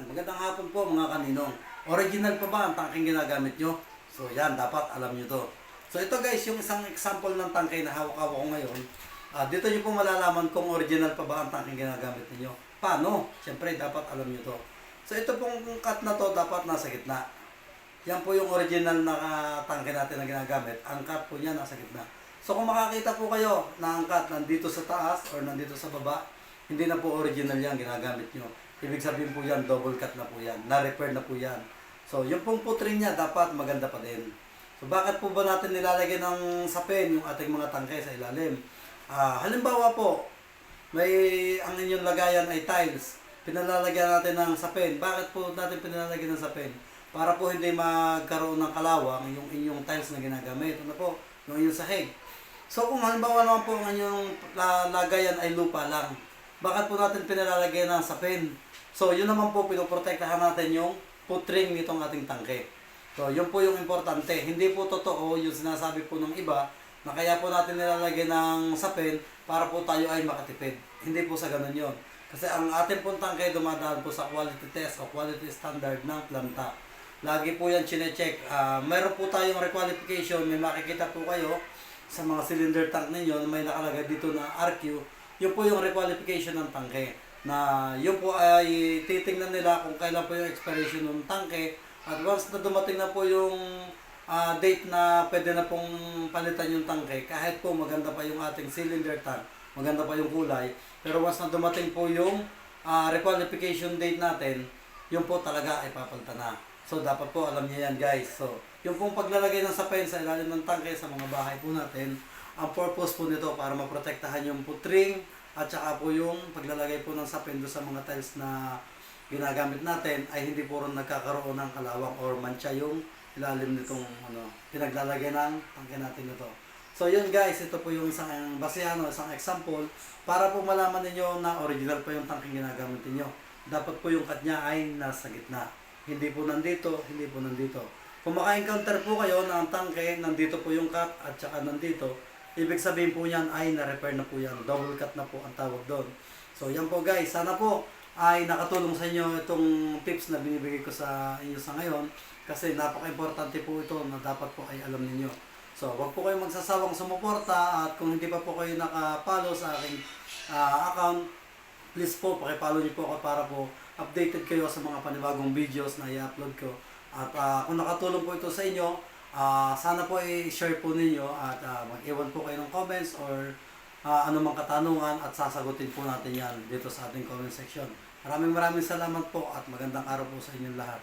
Yan, magandang hapon po mga kaninong. Original pa ba ang tangkeng ginagamit nyo? So yan, dapat alam nyo to. So ito guys, yung isang example ng tangke na hawak-hawak ko ngayon. Dito nyo po malalaman kung original pa ba ang tangkeng ginagamit niyo. Paano? Siyempre, dapat alam nyo to. So ito pong cut na to, dapat nasa gitna. Yan po yung original na tangke natin na ginagamit. Ang cut po niya nasa gitna. So kung makakita po kayo na ang cut nandito sa taas or nandito sa baba, hindi na po original yan ginagamit nyo. Ibig sabihin po yan, double cut na po yan. Na-repair na po yan. So, yung pong putring niya, dapat maganda pa din. So, bakit po ba natin nilalagay ng sapin yung ating mga tangke sa ilalim? Halimbawa po, ang inyong lagayan ay tiles. Pinalalagyan natin ng sapin. Bakit po natin pinalalagyan ng sapin? Para po hindi magkaroon ng kalawang yung inyong tiles na ginagamit. Ano po? Yung inyong sahig. So, kung halimbawa naman po ang inyong lagayan ay lupa lang, bakit po natin pinalalagyan ng sapin? So, yun naman po, pinoprotektahan natin yung putring nitong ating tangke. So, yun po yung importante. Hindi po totoo yung sinasabi po ng iba na kaya po natin nilalagay ng sapin para po tayo ay makatipid. Hindi po sa ganun yun. Kasi ang ating pong tangke dumadaan po sa quality test o quality standard ng planta. Lagi po yan chinecheck. Mayroon po tayong requalification. May makikita po kayo sa mga cylinder tank ninyo na may nakalagay dito na RQ. Yun po yung requalification ng tangke. Na yun po ay titingnan nila kung kailan po yung expiration ng tangke. At once na dumating na po yung date na pwede na pong palitan yung tangke, kahit po maganda pa yung ating cylinder tank, maganda pa yung kulay, pero once na dumating po yung requalification date natin, yun po talaga ay papalitan na. So dapat po alam niyo yan guys. So yung pong paglalagay ng sapin sa ilalim ng tangke sa mga bahay po natin, ang purpose po nito para maprotektahan yung putring at saka po yung paglalagay po ng sapin do sa mga tiles na ginagamit natin ay hindi po rin nagkakaroon ng kalawang or mancha yung ilalim nitong pinaglalagay ng tangke natin nito. So yun guys, ito po yung isang basehan o isang example para po malaman ninyo na original pa yung tangke ginagamit niyo. Dapat po yung cut niya ay nasa gitna. Hindi po nandito, hindi po nandito. Kung maka-encounter po kayo na ang tangke, nandito po yung cut at saka nandito, ibig sabihin po niyan ay na-repair na po yan. Double cut na po ang tawag doon. So yan po guys, sana po ay nakatulong sa inyo itong tips na binibigay ko sa inyo sa ngayon. Kasi napaka-importante po ito na dapat po ay alam ninyo. So wag po kayong magsasawang sumuporta at kung hindi pa po kayo nakapollow sa aking account, please po pakipollow niyo po ako para po updated kayo sa mga panibagong videos na i-upload ko. At kung nakatulong po ito sa inyo, sana po i-share po ninyo at mag-iwan po kayo ng comments or anumang katanungan at sasagutin po natin yan dito sa ating comment section. Maraming salamat po at magandang araw po sa inyong lahat.